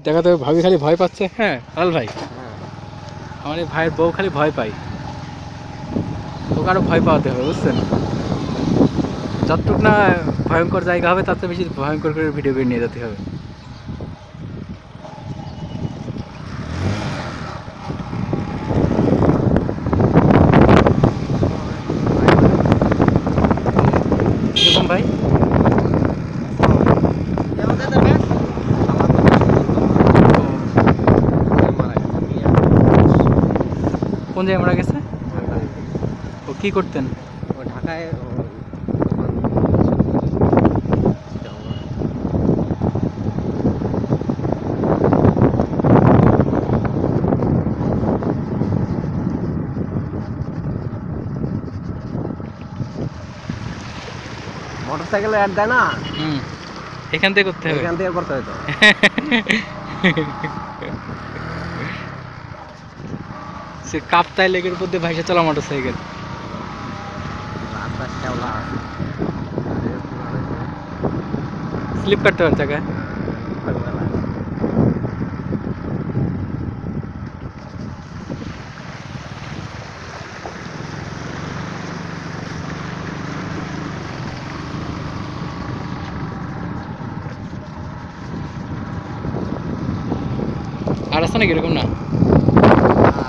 দেখাতে ভাবি খালি ভয় পাচ্ছে। হ্যাঁ লাল ভাই, আমার এই ভাইয়ের বউ খালি ভয় পায়, ওকে আরো ভয় পাওয়াতে হবে বুঝছেন। যতটুক না ভয়ঙ্কর জায়গা হবে তার চেয়ে বেশি ভয়ঙ্কর করে ভিডিও করে নিয়ে যেতে হবে। কিরকম ভাই? কোন জায়গায় মারা গেছে? ও কি করতেন? ও ঢাকায় মোটরসাইকেলে অ্যাড দেয় না, এখান থেকে করতে হবে, এখান থেকে করতে হতো। সে কাপ্তায় লেগের উপর দিয়ে ভাইসা চলা মোটরসাইকেল। রাস্তা শ্যাওলা, স্লিপ করতে পারে চাকায়। আর আছে নাকি এরকম? না।